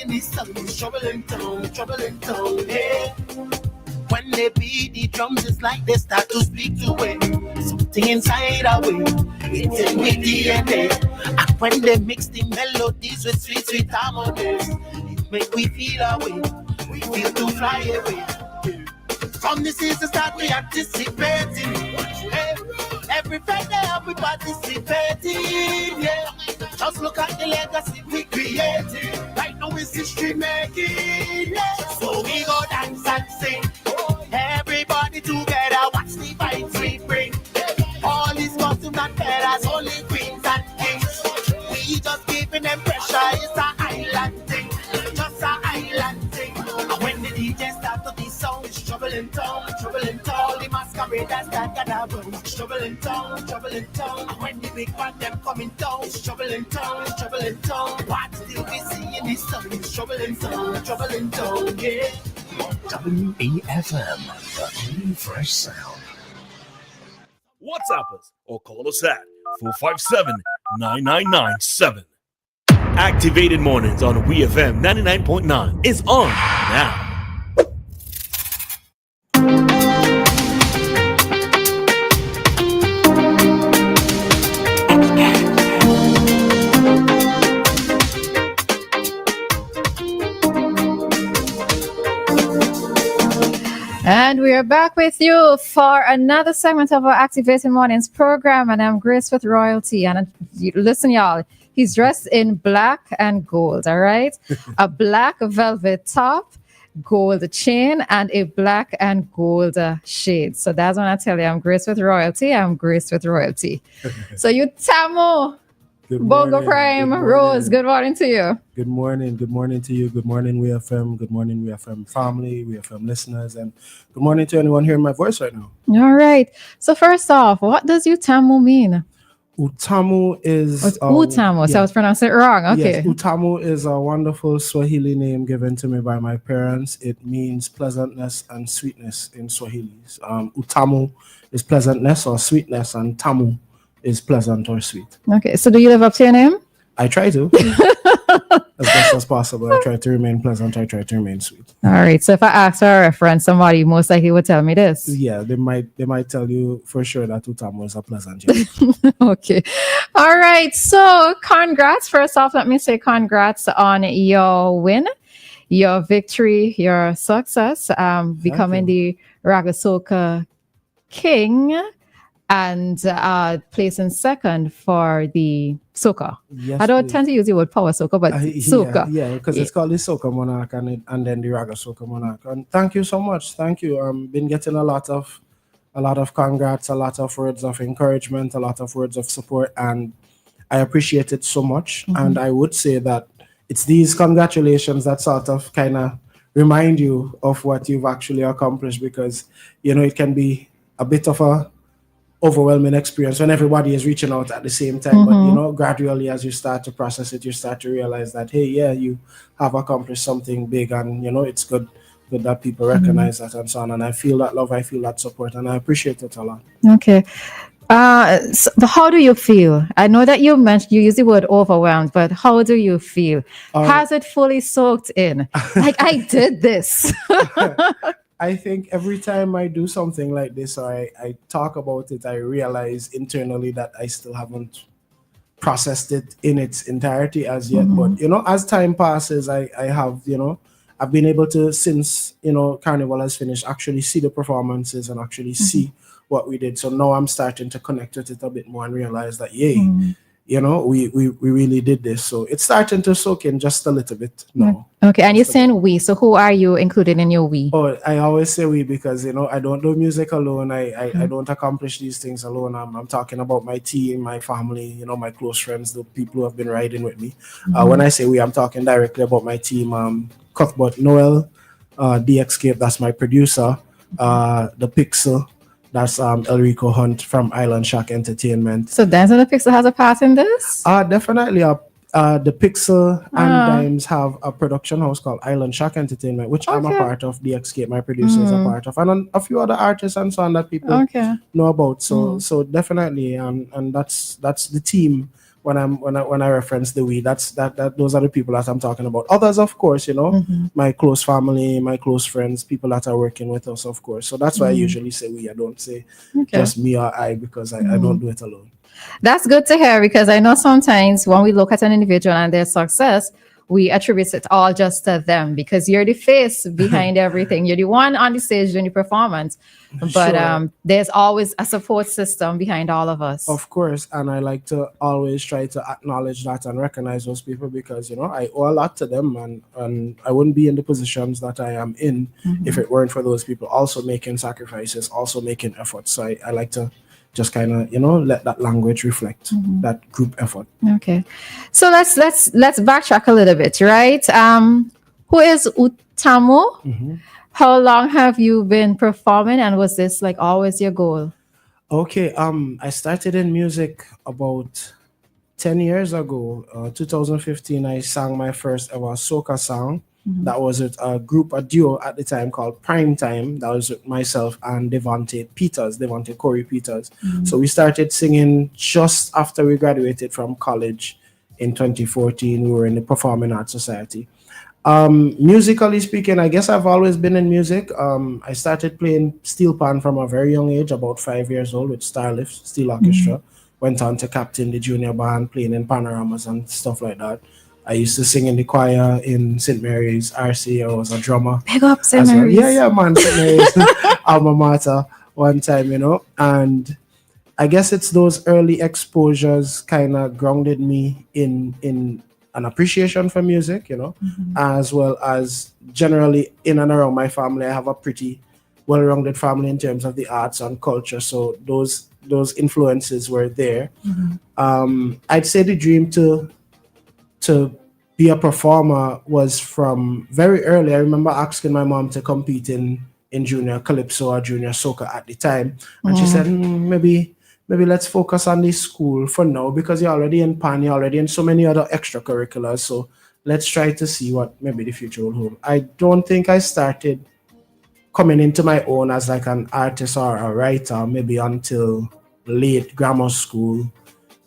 seeing this song, trouble in town, yeah. When they beat the drums, it's like they start to speak to it. Something inside our way, it's in with DNA. And when they mix the melodies with sweet, sweet harmonies, it make we feel our way. We feel to fly away. From the season start, we anticipating. Hey, every Friday we participating. Yeah, just look at the legacy we created. Right now it's history making. Yeah, so we go dance and sing. Everybody together, watch the vibes we bring. All these costumes and feathers, only queens and kings. We just giving them pressure. It's an island thing, just an island thing. And when the DJ start to the sound, it's trouble in town. The masqueraders that gather round. Trouble in town. And when the big band them coming down, it's trouble in town. What still we see in this song? It's trouble in town, yeah. WEFM, the new fresh sound. WhatsApp us or call us at 457-9997. Activated Mornings on WEFM 99.9 is on now. And we are back with you for another segment of our Activated Mornings program. And I'm Grace with Royalty. And listen, y'all, he's dressed in black and gold, all right? A black velvet top, gold chain, and a black and gold shade. So that's when I tell you I'm Grace with Royalty. So you Tamu, Bongo Prime, Rose, good morning to you. Good morning to you. Good morning, WEFM. Good morning, WEFM family, WEFM listeners, and good morning to anyone hearing my voice right now. All right. So first off, what does Utamu mean? Utamu is... Utamu, so I was pronouncing it wrong. Okay. Yes, Utamu is a wonderful Swahili name given to me by my parents. It means pleasantness and sweetness in Swahili. Utamu is pleasantness or sweetness, and tamu is pleasant or sweet. Okay, so do you live up to your name? I try to. As best as possible. I try to remain pleasant. I try to remain sweet. All right. So if I ask for a reference, somebody most likely would tell me this. Yeah, they might tell you for sure that Utamu is a pleasant young. Okay. All right. So congrats. First off, let me say congrats on your win, your victory, your success, becoming the Ragga Soca King. And placing second for the soca. Yes, I don't tend to use the word power soca, but soca. Yeah, because it's called the Soca Monarch and then the Ragga Soca Monarch. And thank you so much. Thank you. Been getting a lot of congrats, a lot of words of encouragement, a lot of words of support, and I appreciate it so much. Mm-hmm. And I would say that it's these congratulations that sort of kind of remind you of what you've actually accomplished, because it can be a bit of a overwhelming experience when everybody is reaching out at the same time. Mm-hmm. But gradually as you start to process it, you start to realize that, hey, yeah, you have accomplished something big, and it's good that people recognize that and so on. And I feel that love, I feel that support, and I appreciate it a lot. Okay. So how do you feel? I know that you use the word overwhelmed, but how do you feel? Has it fully soaked in? Like, I did this. I think every time I do something like this, or I talk about it, I realize internally that I still haven't processed it in its entirety as yet. Mm-hmm. But, as time passes, I have, I've been able to, since, Carnival has finished, actually see the performances and actually see what we did. So now I'm starting to connect with it a bit more and realize that, we really did this. So it's starting to soak in just a little bit now. Okay, and you're saying we. So who are you included in your we? Oh, I always say we because, I don't do music alone. I don't accomplish these things alone. I'm talking about my team, my family, my close friends, the people who have been riding with me. When I say we, I'm talking directly about my team. Cuthbert Noel, DXK, that's my producer. The Pixel, that's Elrico Hunt from Island Shack Entertainment. So Dancing the Pixel has a part in this? Definitely. The Pixel and Dimes have a production house called Island Shack Entertainment, which I'm a part of. DXK, my producer, is a part of, and a few other artists and so on that people know about. So definitely, and that's the team when I reference the we, that those are the people that I'm talking about. Others, of course, my close family, my close friends, people that are working with us, of course. So that's why I usually say we. I don't say just me or I, because I don't do it alone. That's good to hear, because I know sometimes when we look at an individual and their success, we attribute it all just to them, because you're the face behind everything. You're the one on the stage doing the performance. But Sure. there's always a support system behind all of us. Of course, and I like to always try to acknowledge that and recognize those people, because I owe a lot to them, and I wouldn't be in the positions that I am in if it weren't for those people also making sacrifices, also making efforts. So I like to just kind of let that language reflect that group effort. Okay, so let's backtrack a little bit, right? Who is Utamu? How long have you been performing, and was this like always your goal? Okay, I started in music about 10 years ago. 2015, I sang my first ever soca song. That was with a duo at the time called Prime Time. That was with myself and Devontae Corey Peters. So we started singing just after we graduated from college in 2014. We were in the Performing Arts Society. Musically speaking, I guess I've always been in music. I started playing steel pan from a very young age, about 5 years old, with Starlift Steel Orchestra. Went on to captain the junior band, playing in panoramas and stuff like that. I used to sing in the choir in St. Mary's RC. I was a drummer. Big up, St. as well. Mary's. Yeah, man, St. Mary's alma mater one time, and I guess it's those early exposures kind of grounded me in an appreciation for music, as well as generally in and around my family. I have a pretty well-rounded family in terms of the arts and culture, so those influences were there. I'd say the dream to be a performer was from very early. I remember asking my mom to compete in junior calypso or junior soca at the time, and she said, maybe let's focus on this school for now, because you're already in pan, you're already in so many other extracurriculars, so let's try to see what maybe the future will hold. I don't think I started coming into my own as like an artist or a writer maybe until late grammar school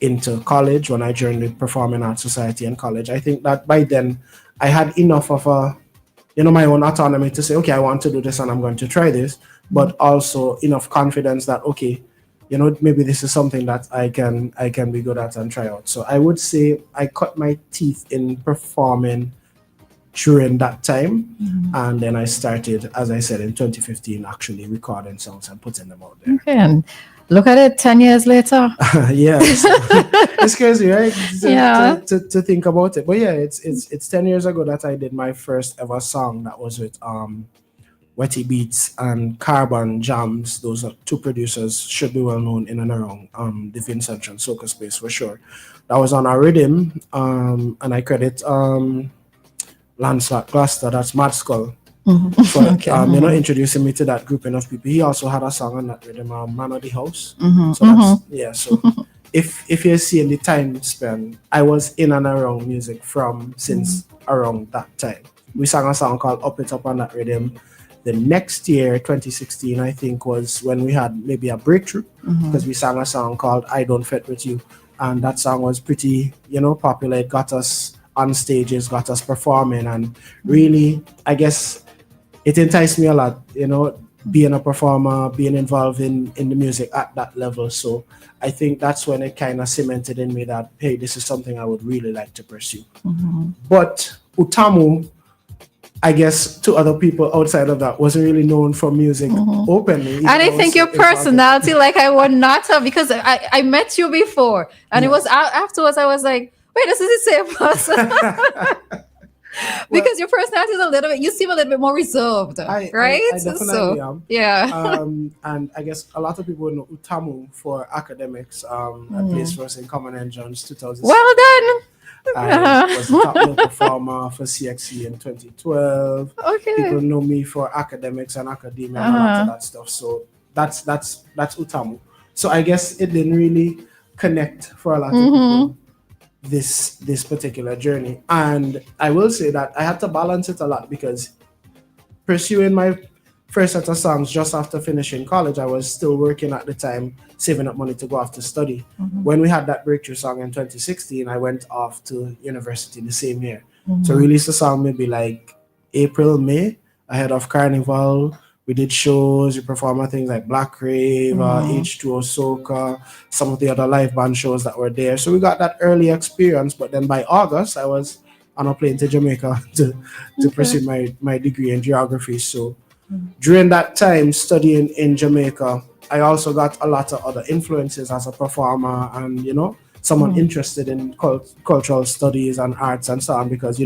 into college, when I joined the Performing Arts Society in college. I think that by then I had enough of my own autonomy to say, okay, I want to do this and I'm going to try this, but also enough confidence that, okay, maybe this is something that I can be good at and try out. So I would say I cut my teeth in performing during that time, and then I started, as I said, in 2015, actually recording songs and putting them out there. Okay, and look at it, 10 years later. Yeah, it's crazy, right? To think about it. But yeah, it's 10 years ago that I did my first ever song. That was with Wetty Beats and Carbon Jams. Those are two producers, should be well known in and around the Vincent and soca space for sure. That was on a rhythm, and I credit Lancelot Gloucester, that's Mad Skull, for introducing me to that grouping of people. He also had a song on that rhythm, Man of the House. So if you're seeing the time span, I was in and around music since around that time. We sang a song called Up It Up on that rhythm. The next year, 2016, I think, was when we had maybe a breakthrough, because we sang a song called I Don't Fit With You, and that song was pretty popular. It got us on stages, got us performing, and really, I guess it enticed me a lot, being a performer, being involved in the music at that level. So I think that's when it kind of cemented in me that, hey, this is something I would really like to pursue. But Utamu, I guess to other people outside of that, wasn't really known for music openly. And I think your personality, like I would not have, because I met you before, and it was afterwards I was like, wait, this is the same person. Because your personality is a little bit, you seem a little bit more reserved, right? I definitely am. Yeah. And I guess a lot of people know Utamu for academics. I placed first in Common Entrance 2006. Well done. I was a top male performer for CXC in 2012. Okay. People know me for academics and academia and a lot of that stuff. So that's Utamu. So I guess it didn't really connect for a lot of people, this particular journey. And I will say that I had to balance it a lot, because pursuing my first set of songs just after finishing college. I was still working at the time, saving up money to go off to study. When we had that breakthrough song in 2016, I went off to university the same year. So we released the song maybe like April, May, ahead of Carnival. We did shows, we performed things like Black Rave, H2O Soca, some of the other live band shows that were there. So we got that early experience. But then by August, I was on a plane to Jamaica to pursue my degree in geography. So during that time studying in Jamaica, I also got a lot of other influences as a performer and, someone interested in cultural studies and arts and so on, because,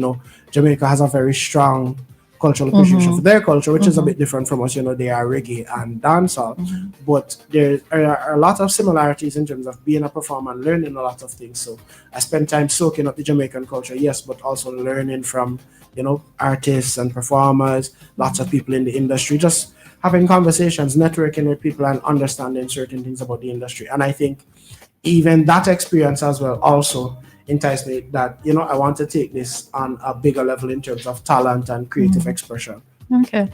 Jamaica has a very strong cultural appreciation for their culture, which is a bit different from us. They are reggae and dancehall, but there are a lot of similarities in terms of being a performer and learning a lot of things. So I spent time soaking up the Jamaican culture, yes, but also learning from, artists and performers, lots of people in the industry, just having conversations, networking with people and understanding certain things about the industry. And I think even that experience as well also enticed me that, I want to take this on a bigger level in terms of talent and creative expression. Okay.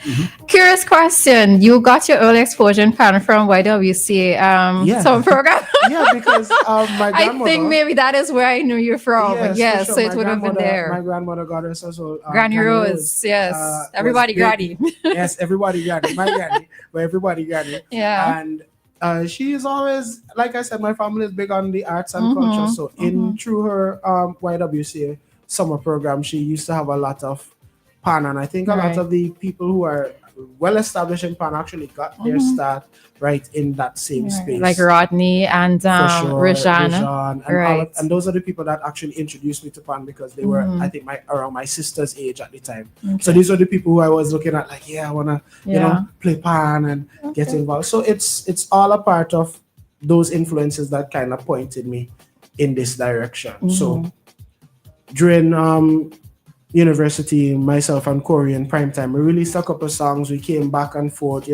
Curious question. You got your early exposure in Pan from YWCA some program? Yeah, because my grandmother... I think maybe that is where I knew you from. Yes, sure. So it would have been there. My grandmother got us also... Granny Rose, yes. Everybody Granny. Yes, everybody Granny. My Granny, but everybody Granny. Yeah. And she is always, like I said, my family is big on the arts and culture. So through her YWCA summer program, she used to have a lot of Pan, and I think a lot of the people who are well established in Pan actually got their start right in that same space. Like Rodney and Rajan. And those are the people that actually introduced me to Pan, because they were, I think, around my sister's age at the time. So these were the people who I was looking at like, I want to, play Pan and get involved. So it's all a part of those influences that kind of pointed me in this direction. So during university, myself and Corey in Primetime, we released a couple of songs. We came back and forth,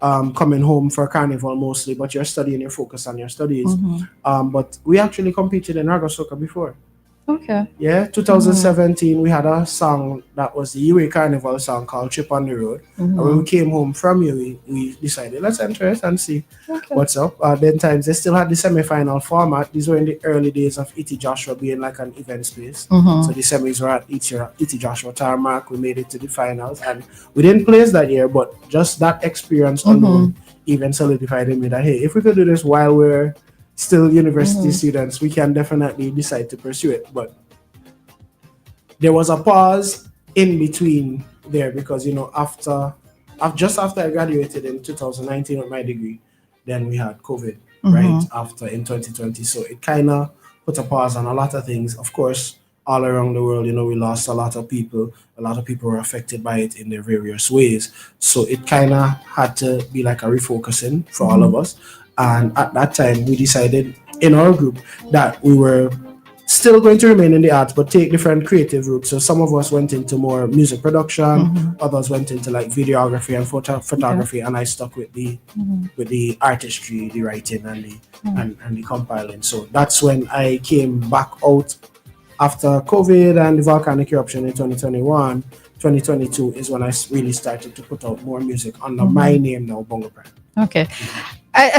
coming home for Carnival mostly, but you're studying, you're focused on your studies. But we actually competed in Ragga Soca before. Okay. Yeah, 2017, we had a song that was the UA Carnival song called Chip on the Road. And when we came home from UA, we decided, let's enter it and see what's up. Then times, they still had the semi-final format. These were in the early days of E.T. Joshua being like an event space. So the semis were at E.T. Joshua Tarmac. We made it to the finals. And we didn't place that year, but just that experience alone even solidified in me that, hey, if we could do this while we're still university students, we can definitely decide to pursue it. But there was a pause in between there because, just after I graduated in 2019 with my degree, then we had COVID right after in 2020. So it kind of put a pause on a lot of things. Of course, all around the world, we lost a lot of people. A lot of people were affected by it in their various ways. So it kind of had to be like a refocusing for all of us. And at that time, we decided in our group that we were still going to remain in the arts, but take different creative routes. So some of us went into more music production, others went into like videography and photography, and I stuck with the artistry, the writing, and the compiling. So that's when I came back out after COVID and the volcanic eruption in 2021. 2022 is when I really started to put out more music under my name now, Bongo Prime. Okay.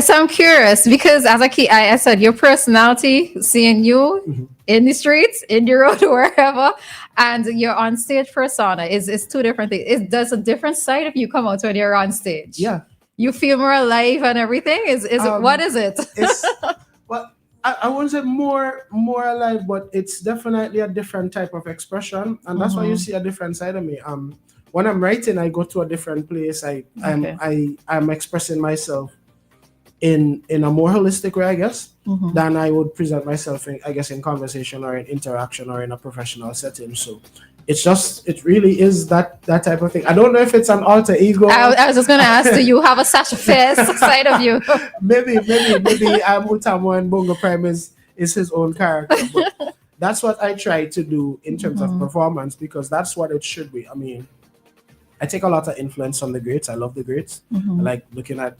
So I'm curious because as I said, your personality, seeing you in the streets, in the road, wherever, and your on stage persona is two different things. Does a different side of you come out when you're on stage? Yeah. You feel more alive and everything? What is it? Well, I wouldn't say more alive, but it's definitely a different type of expression, and that's why you see a different side of me. When I'm writing, I go to a different place. I'm expressing myself in a more holistic way, I guess, than I would present myself in, I guess, in conversation or in interaction or in a professional setting. So it really is that type of thing. I don't know if it's an alter ego. I was just going to ask, do you have a Sasha Fierce side of you? Maybe Mutamo and Bongo Prime is his own character. But that's what I try to do in terms of performance, because that's what it should be. I mean, I take a lot of influence from the greats. I love the greats. I like looking at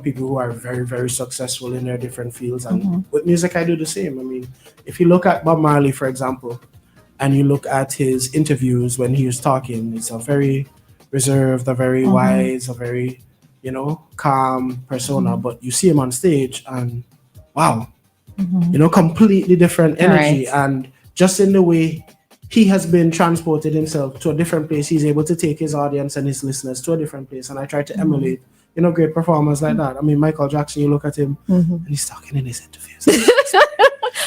people who are very, very successful in their different fields. And with music, I do the same. I mean, if you look at Bob Marley, for example, and you look at his interviews when he was talking, it's a very reserved, a very wise, a very, calm persona. But you see him on stage and wow, completely different energy. Right. And just in the way he has been transported himself to a different place, he's able to take his audience and his listeners to a different place. And I try to emulate, great performers like that. I mean, Michael Jackson, you look at him and he's talking in his interviews.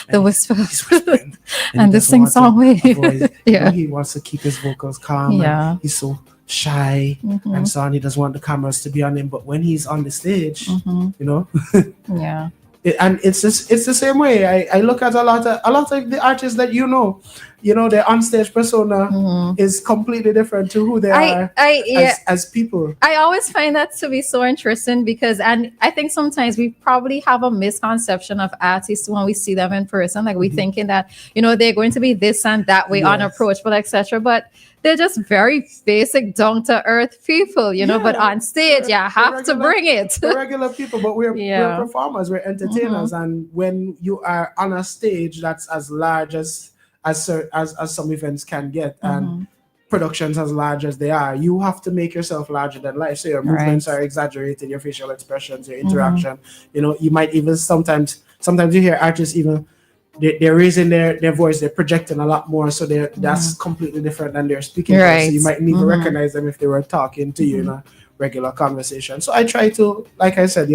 The whisper. He's whispering. And the sing song way. He wants to keep his vocals calm. Yeah. And he's so shy and so on. He doesn't want the cameras to be on him. But when he's on the stage, Yeah. And it's the same way. I look at a lot of the artists that their onstage persona is completely different to who they are as people. I always find that to be so interesting because, and I think sometimes we probably have a misconception of artists when we see them in person. Like we thinking that, they're going to be this and that way unapproachable, etc. But they're just very basic, down to earth people, but on stage, you have to bring it. We're regular people, but we're performers, we're entertainers. And when you are on a stage that's as large as some events can get, and productions as large as they are, you have to make yourself larger than life. So your movements are exaggerated, your facial expressions, your interaction. You might even sometimes you hear artists even they're raising their voice, they're projecting a lot more, so that's completely different than they're speaking. Right. So you might even recognize them if they were talking to you in a regular conversation. So I try to, like I said,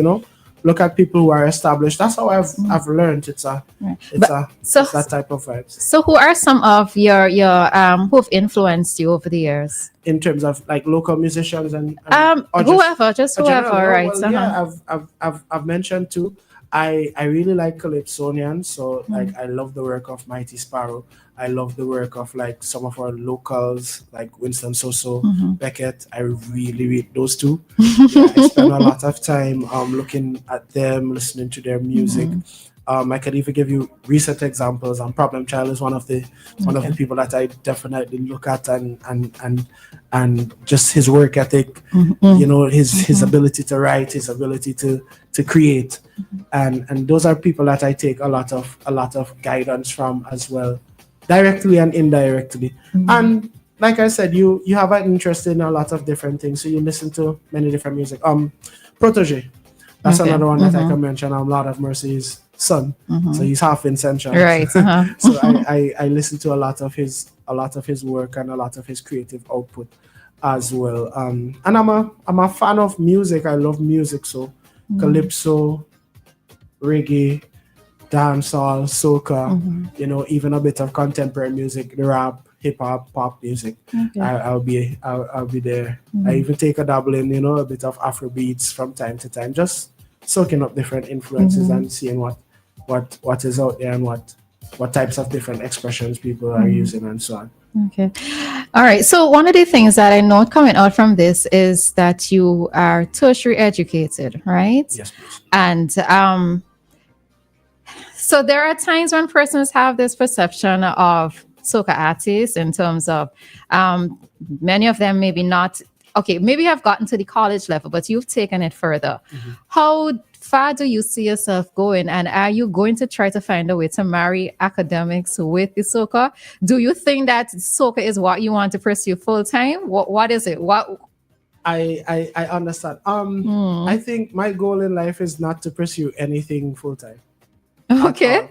look at people who are established. That's how I've learned. It's that type of vibes. So who are some of your who've influenced you over the years? In terms of like local musicians and whoever, right? Well, I've mentioned too. I really like Calypsonians, so like I love the work of Mighty Sparrow. I love the work of like some of our locals like Winston Soso, Beckett. I really read those two. I spend a lot of time looking at them, listening to their music. I could even give you recent examples. Problem Child is one of the people that I definitely look at and just his work ethic, his ability to write, his ability to create, and those are people that I take a lot of guidance from as well, directly and indirectly. And like I said, you have an interest in a lot of different things, so you listen to many different music. Protege, that's another one that I can mention. Lord of Mercy's son, so he's half Vincentian, right? So I listen to a lot of his work and a lot of his creative output as well. And I'm a fan of music. I love music, so calypso, reggae, dancehall, soca, even a bit of contemporary music, the rap, hip hop, pop music. I'll be there. I even take a dabble in, a bit of Afro beats from time to time, just soaking up different influences and seeing what is out there and what types of different expressions people are using and so on. Okay. All right. So one of the things that I note coming out from this is that you are tertiary educated, right? Yes, please. And so there are times when persons have this perception of soca artists in terms of many of them maybe have gotten to the college level, but you've taken it further. How far do you see yourself going, and are you going to try to find a way to marry academics with the soca? Do you think that soca is what you want to pursue full time? What is it? What I understand. I think my goal in life is not to pursue anything full time. Okay.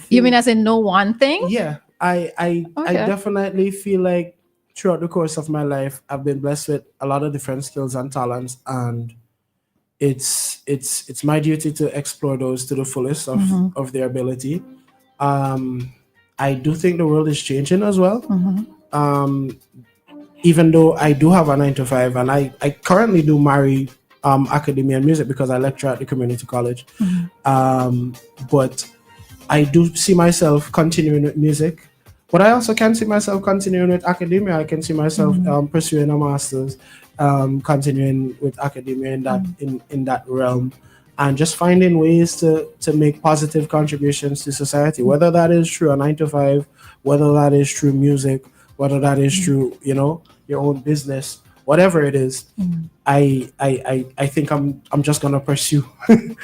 You mean as in no one thing? Yeah. I definitely feel like throughout the course of my life, I've been blessed with a lot of different skills and talents, and it's my duty to explore those to the fullest of their ability. I do think the world is changing as well. Even though I do have a 9-to-5, and I currently do marry academia and music because I lecture at the community college. But I do see myself continuing with music. But I also can see myself continuing with academia. I can see myself pursuing a master's, continuing with academia in that realm, and just finding ways to make positive contributions to society, whether that is through a 9-to-5, whether that is through music, whether that is through, your own business, whatever it is. I think I'm just gonna pursue.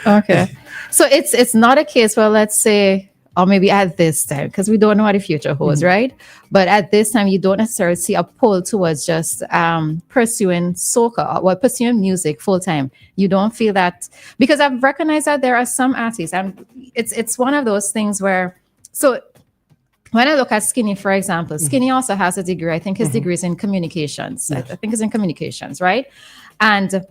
Okay. So it's not a case where, let's say, or maybe at this time, because we don't know what the future holds, right? But at this time, you don't necessarily see a pull towards just pursuing soca or pursuing music full time. You don't feel that, because I've recognized that there are some artists, and it's one of those things where, so when I look at Skinny, for example, Skinny also has a degree. I think his degree is in communications. Yes. I think it's in communications, right? And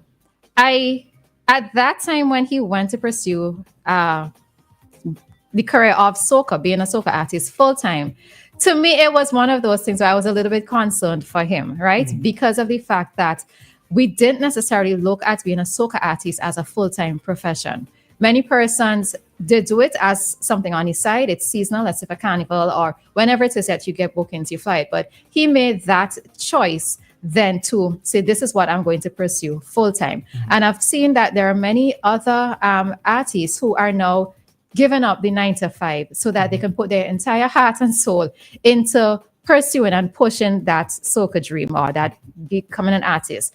at that time when he went to pursue the career of soca, being a soca artist full time, to me, it was one of those things where I was a little bit concerned for him, right? Because of the fact that we didn't necessarily look at being a soca artist as a full time profession. Many persons did do it as something on his side. It's seasonal, let's say for carnival or whenever it is that you get bookings, you fly it. But he made that choice then to say, this is what I'm going to pursue full time. And I've seen that there are many other artists who are now giving up the 9 to 5 so that they can put their entire heart and soul into pursuing and pushing that soca dream or that becoming an artist.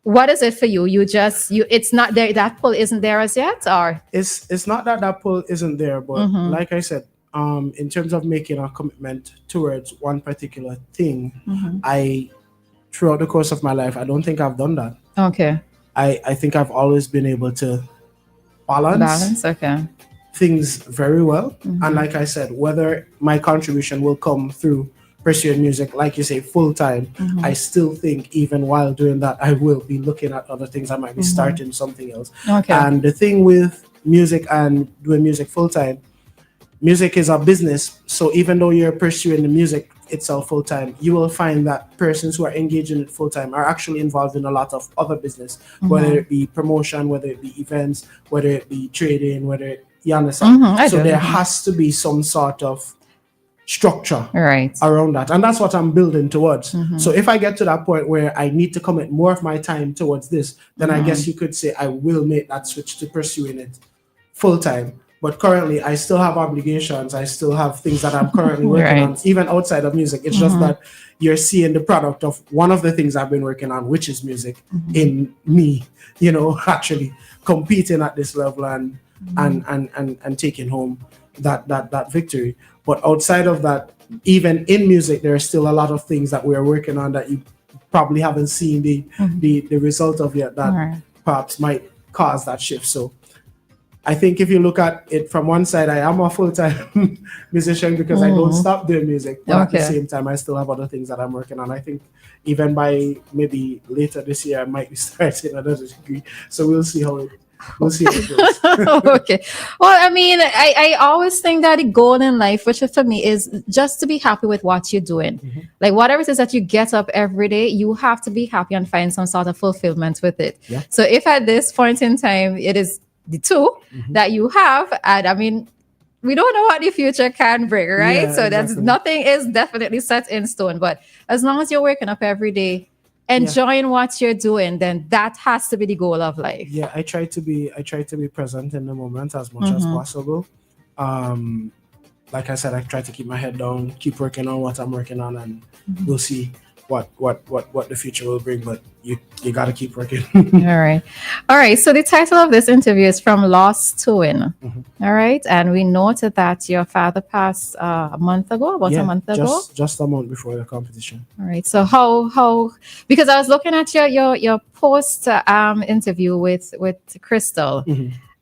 What is it for you? It's not there. That pull isn't there as yet, or It's not that pull isn't there, but like I said, in terms of making a commitment towards one particular thing, I throughout the course of my life, I don't think I've done that. okay, I think I've always been able to balance okay, things very well. And like I said, whether my contribution will come through pursuing music, like you say, full time, I still think even while doing that, I will be looking at other things. I might be starting something else. okay, And the thing with music and doing music full time, music is a business. So even though you're pursuing the music itself full time, you will find that persons who are engaged in it full time are actually involved in a lot of other business, whether it be promotion, whether it be events, whether it be trading, you understand? So there has to be some sort of structure right, around that, and that's what I'm building towards. So if I get to that point where I need to commit more of my time towards this, then I guess you could say I will make that switch to pursuing it full time. But currently I still have obligations, I still have things that I'm currently working on, even outside of music. It's just that you're seeing the product of one of the things I've been working on, which is music, in me, actually competing at this level and taking home that victory. But outside of that, even in music, there are still a lot of things that we're working on that you probably haven't seen the result of yet, that perhaps might cause that shift. So I think if you look at it from one side, I am a full-time musician because I don't stop doing music. But at the same time, I still have other things that I'm working on. I think even by maybe later this year, I might be starting another degree. So we'll see how it goes. okay. Well, I mean, I always think that the goal in life, which for me is just to be happy with what you're doing. Like whatever it is that you get up every day, you have to be happy and find some sort of fulfillment with it. Yeah. So if at this point in time, it is the two that you have, and I mean, we don't know what the future can bring, right? Yeah, so that's exactly. nothing is definitely set in stone. But as long as you're waking up every day, enjoying what you're doing, then that has to be the goal of life. Yeah, I try to be present in the moment as much as possible. Like I said, I try to keep my head down, keep working on what I'm working on, and we'll see what the future will bring. But you got to keep working. All right. So the title of this interview is From Lost to Win. All right. And we noted that your father passed a month ago, a month ago. Just a month before the competition. All right. So how because I was looking at your post interview with Crystal.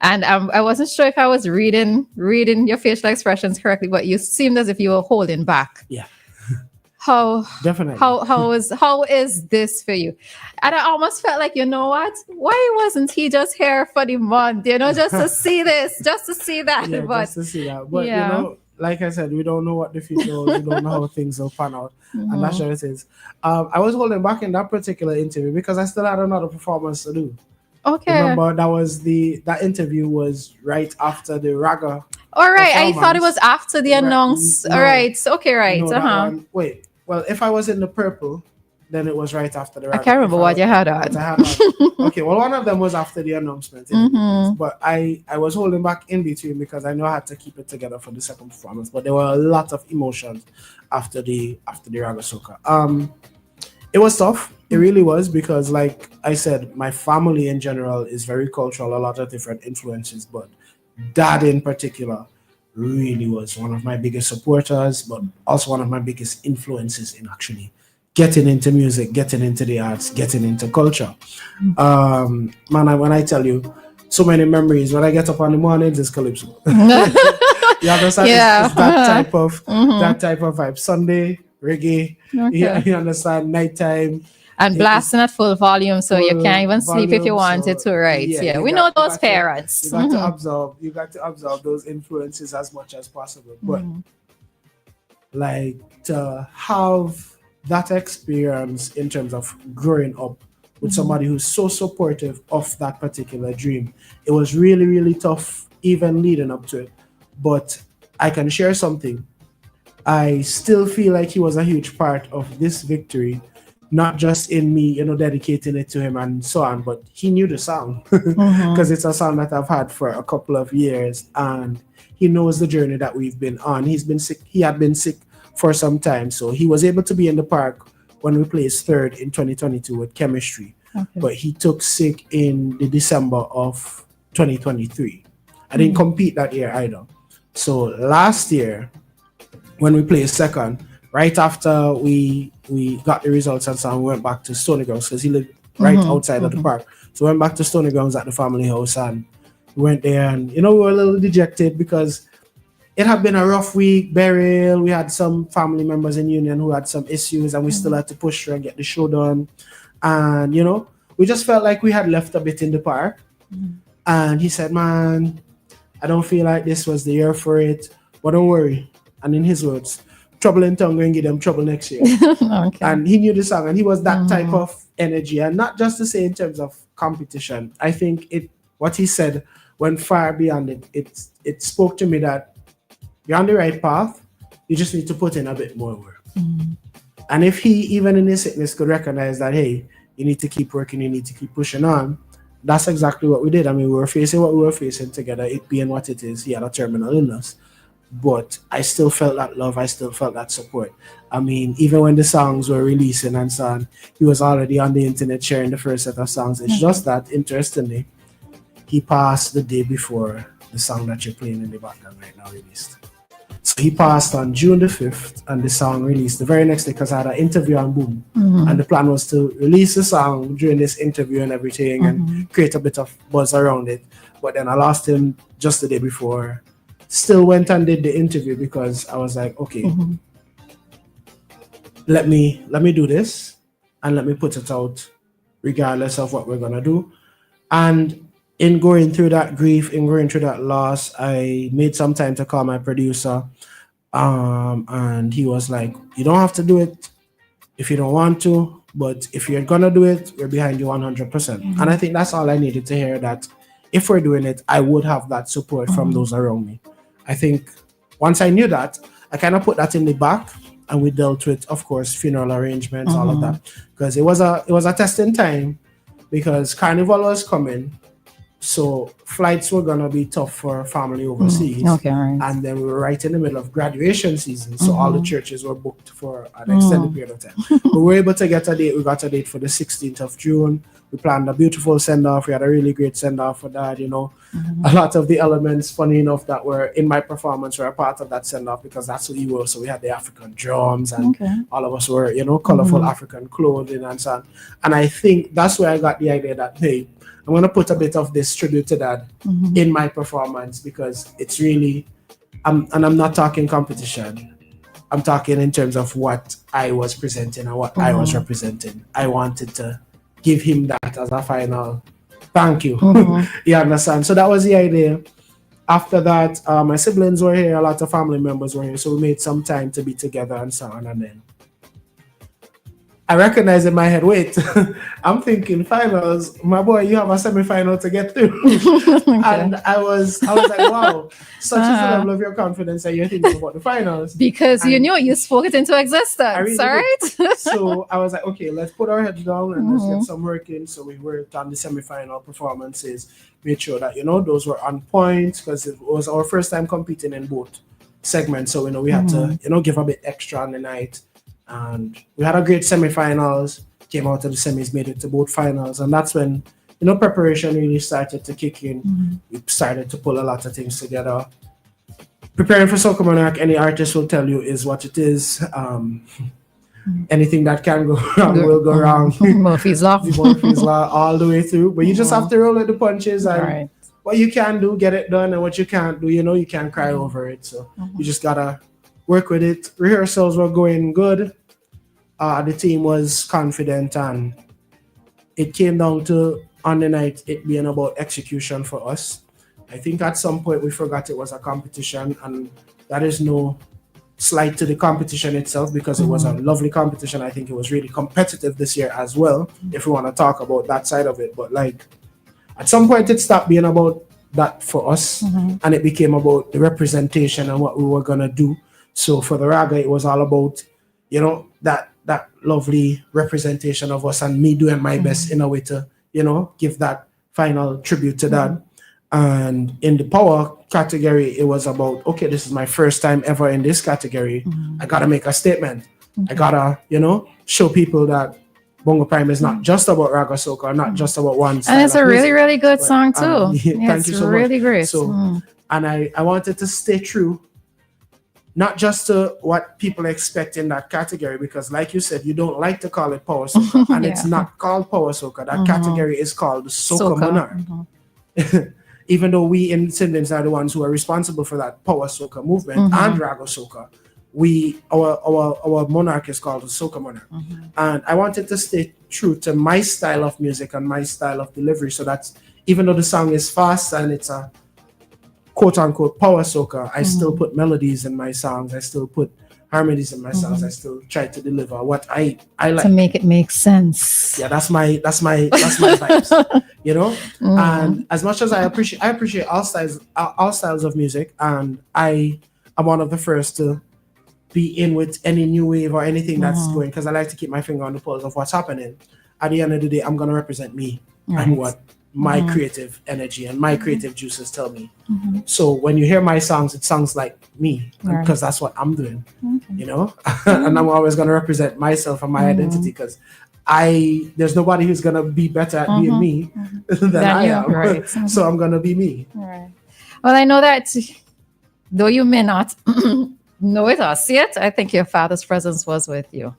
And I wasn't sure if I was reading your facial expressions correctly, but you seemed as if you were holding back. Yeah. Definitely. How is this for you? And I almost felt like, you know what? Why wasn't he just here for the month? Just to see this, just to see that. Yeah, but just to see that. But like I said, we don't know what the future holds. We don't know how things will pan out, and that's what it is. I was holding back in that particular interview because I still had another performance to do. Okay. Remember, that interview was right after the Ragga. All right, I thought it was after the announce. No, all right, okay, right. No, wait. Well, if I was in the purple, then it was right after the Ragga. I can't remember what you had on. Okay, well, one of them was after the announcement. But I was holding back in between because I know I had to keep it together for the second performance. But there were a lot of emotions after the Ragga soca. It was tough. It really was, because like I said, my family in general is very cultural, a lot of different influences, but Dad in particular really was one of my biggest supporters, but also one of my biggest influences in actually getting into music, getting into the arts, getting into culture. Man, when I tell you, so many memories. When I get up on the mornings, it's calypso. You understand? Yeah. It's that type of vibe. Sunday reggae. Okay. You understand? Nighttime. And blasting at full volume, so you Full can't even sleep if you volume, wanted so, to, right? Yeah, you we know those parents. You got to absorb. You got to absorb those influences as much as possible. But like to have that experience in terms of growing up with somebody who's so supportive of that particular dream, it was really, really tough even leading up to it. But I can share something. I still feel like he was a huge part of this victory, not just in me, dedicating it to him and so on, but he knew the song because it's a song that I've had for a couple of years, and he knows the journey that we've been on. He's been sick. He had been sick for some time, so he was able to be in the park when we placed third in 2022 with chemistry, but he took sick in the December of 2023. I didn't compete that year either. So last year, when we placed second, right after we got the results and so on, we went back to Stony Grounds because he lived right outside of the park. So we went back to Stony Grounds at the family house, and we went there, and we were a little dejected because it had been a rough week, burial. We had some family members in Union who had some issues, and we still had to push through and get the show done. And we just felt like we had left a bit in the park. And he said, "Man, I don't feel like this was the year for it, but don't worry." And in his words, trouble in tongue and give them trouble next year. And he knew the song, and he was that type of energy, and not just to say in terms of competition. I think what he said went far beyond it. It spoke to me that you're on the right path, you just need to put in a bit more work. And if he, even in his sickness, could recognize that, hey, you need to keep working, you need to keep pushing on, that's exactly what we did. I mean, we were facing what we were facing together, it being what it is. He had a terminal illness. But I still felt that love. I still felt that support. I mean, even when the songs were releasing and so on, he was already on the internet sharing the first set of songs. It's just that, interestingly, he passed the day before the song that you're playing in the background right now released. So he passed on June the 5th, and the song released the very next day because I had an interview on Boom. And the plan was to release the song during this interview and everything and create a bit of buzz around it. But then I lost him just the day before. Still went and did the interview because I was like, okay, let me do this and let me put it out regardless of what we're gonna do. And in going through that grief, in going through that loss, I made some time to call my producer, and he was like, you don't have to do it if you don't want to, but if you're gonna do it, we're behind you 100%. And I think that's all I needed to hear, that if we're doing it, I would have that support from those around me. I think once I knew that, I kind of put that in the back, and we dealt with, of course, funeral arrangements, all of that, because it was a testing time, because Carnival was coming, so flights were gonna be tough for family overseas. And then we were right in the middle of graduation season, so all the churches were booked for an extended period of time. We were able to get a date. We got a date for the 16th of June. We planned a beautiful send-off. We had a really great send-off for that, A lot of the elements, funny enough, that were in my performance were a part of that send-off because that's who you were. So we had the African drums, and all of us were, colorful African clothing and so on. And I think that's where I got the idea that, hey, I'm going to put a bit of this tribute to Dad in my performance, because it's really, and I'm not talking competition. I'm talking in terms of what I was presenting and what I was representing. I wanted to give him that as a final thank you. You understand? So that was the idea. After that, my siblings were here, a lot of family members were here, so we made some time to be together and so on. And then I recognized in my head, wait, I'm thinking finals. My boy, you have a semi-final to get through. And I was like, wow, such is the level of your confidence that you're thinking about the finals. Because you spoke it into existence, right? So I was like, okay, let's put our heads down and let's get some work in. So we worked on the semi-final performances, made sure that, those were on point, because it was our first time competing in both segments. So, we had to, give a bit extra on the night. And we had a great semi-finals, came out of the semis, made it to both finals. And that's when, preparation really started to kick in. We started to pull a lot of things together. preparing for Soca Monarch, any artist will tell you, is what it is. Anything that can go wrong will go wrong. Murphy's Law. Murphy's Law all the way through. But you just have to roll with the punches, and Right. what you can do, get it done, and what you can't do, you can't cry over it. So you just gotta work with it. Rehearsals were going good. The team was confident, and it came down to, on the night, it being about execution for us. I think at some point we forgot it was a competition, and that is no slight to the competition itself, because it was a lovely competition. I think it was really competitive this year as well, if we want to talk about that side of it. But like, at some point it stopped being about that for us, and it became about the representation and what we were gonna do. So for the Ragga, it was all about, that lovely representation of us, and me doing my best in a way to, give that final tribute to that. And in the power category, it was about, okay, this is my first time ever in this category. I gotta make a statement. I gotta, show people that Bongo Prime is not just about Ragga Soca, not just about one style. And it's a really, really good But, song too. thank you so much. Really great. So, and I wanted to stay true, not just to what people expect in that category, because like you said, you don't like to call it Power Soca, and it's not called Power Soca. That category is called Soca Monarch. Even though we in Sindins are the ones who are responsible for that Power Soca movement and Ragga Soca, our monarch is called the Soca Monarch. And I wanted to stay true to my style of music and my style of delivery, so that even though the song is fast and it's a quote-unquote Power Soca, I still put melodies in my songs, I still put harmonies in my songs, I still try to deliver what I like. To make it make sense. Yeah, that's my vibes, And as much as I appreciate all styles of music, and I am one of the first to be in with any new wave or anything that's going, because I like to keep my finger on the pulse of what's happening. At the end of the day, I'm gonna represent me and what my creative energy and my creative juices tell me. So when you hear my songs, it sounds like me, because that's what I'm doing, and I'm always gonna represent myself and my identity, because there's nobody who's gonna be better at being me than I am. Right. So I'm gonna be me. Right. Well, I know that though you may not know it or see it, I think your father's presence was with you.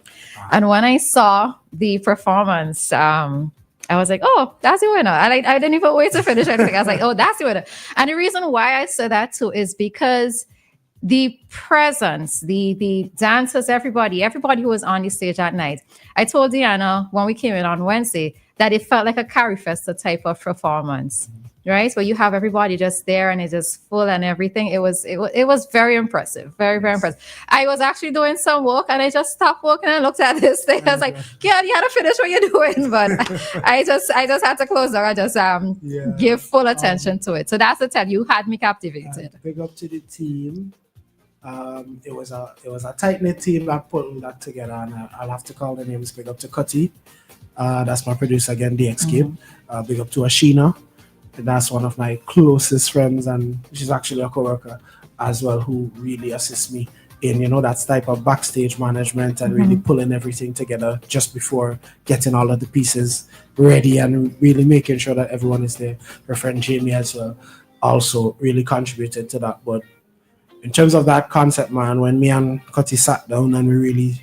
And when I saw the performance, I was like, oh, that's the winner. I didn't even wait to finish anything. I was like, oh, that's the winner. And the reason why I said that too is because the presence, the dancers, everybody who was on the stage that night. I told Dianna when we came in on Wednesday that it felt like a Carry Festa type of performance, right? Where you have everybody just there and it's just full and everything. It was very impressive, very, very impressive. I was actually doing some work and I just stopped working and looked at this thing. I was like, yeah, you had to finish what you're doing, but I just had to close down. I just give full attention to it. So that's the tell. You had me captivated. Big up to the team. It was a tight knit team that put that together, and I'll have to call the names. Big up to Cutty, that's my producer again, DXK. Big up to Ashina, that's one of my closest friends, and she's actually a coworker as well, who really assists me in that type of backstage management and really pulling everything together just before getting all of the pieces ready and really making sure that everyone is there. Her friend Jamie as well also really contributed to that. But in terms of that concept, man, when me and Cutty sat down and we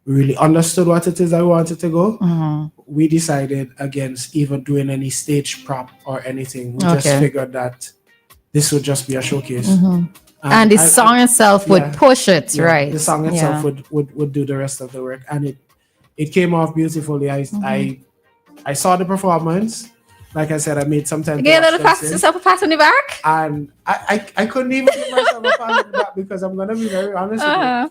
really understood what it is that we wanted to go, we decided against even doing any stage prop or anything. We just figured that this would just be a showcase. And the song itself would push it, right? The song itself would do the rest of the work. And it came off beautifully. I saw the performance. Like I said, I made some time. Get a little pat on the back. And I couldn't even give myself a pat on the back, because I'm gonna be very honest with you.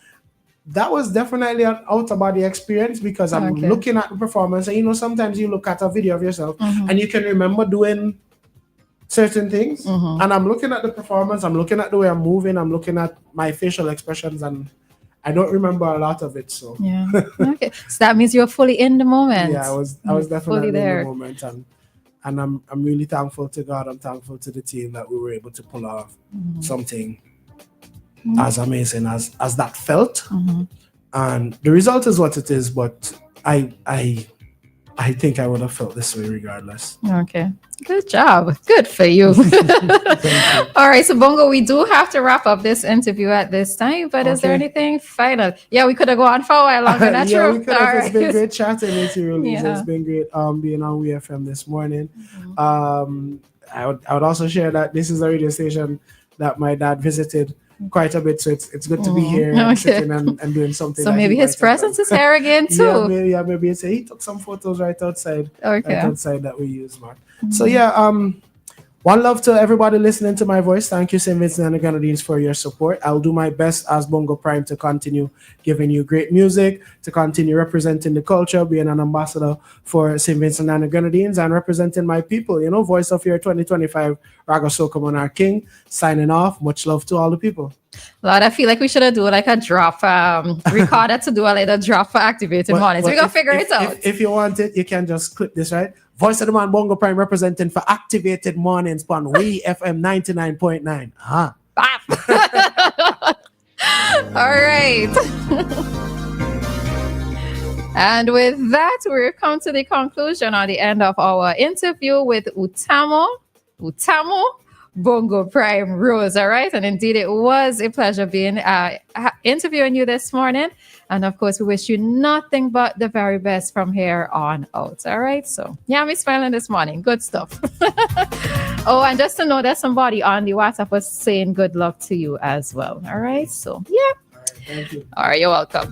That was definitely an out-of-body experience, because I'm looking at the performance, and sometimes you look at a video of yourself and you can remember doing certain things, and I'm looking at the performance, I'm looking at the way I'm moving, I'm looking at my facial expressions, and I don't remember a lot of it. So okay, so that means you're fully in the moment. Yeah, I was definitely there in the moment, and I'm really thankful to God. I'm thankful to the team that we were able to pull off something as amazing as that felt. And the result is what it is. But I I think I would have felt this way regardless. Okay. Good job. Good for you. All right. So, Bongo, we do have to wrap up this interview at this time, but is there Okay. anything final? Yeah, we could have gone for a while longer. That's Yeah, true. we could have. All It's been right. great chatting with you, Roleza. Yeah. It's been great being on WEFM this morning. I would also share that this is a radio station that my dad visited quite a bit, so it's good to be here and Okay. sitting and doing something. So that maybe he his might have presence done. is here again too. Maybe it's he took some photos right outside. Okay. Right outside that we use, man. So yeah, one love to everybody listening to my voice. Thank you, St. Vincent and the Grenadines, for your support. I'll do my best as Bongo Prime to continue giving you great music, to continue representing the culture, being an ambassador for St. Vincent and the Grenadines, and representing my people. Voice of your 2025 Ragga Soca Monarch King. Signing off. Much love to all the people. Lord, I feel like we should have do like a drop, recorder to do a little drop for activated mornings. We're going to figure it out. If you want it, you can just clip this, right? Voice of the Man Bongo Prime representing for activated mornings on WEFM 99.9. All right. And with that, we've come to the conclusion or the end of our interview with Utamo Bongo Prime Rose. All right. And indeed, it was a pleasure being interviewing you this morning. And of course, we wish you nothing but the very best from here on out. All right. So, yeah, I'm smiling this morning. Good stuff. Oh, and just to know that somebody on the WhatsApp was saying good luck to you as well. All right. So, yeah. All right, thank you. All right. You're welcome.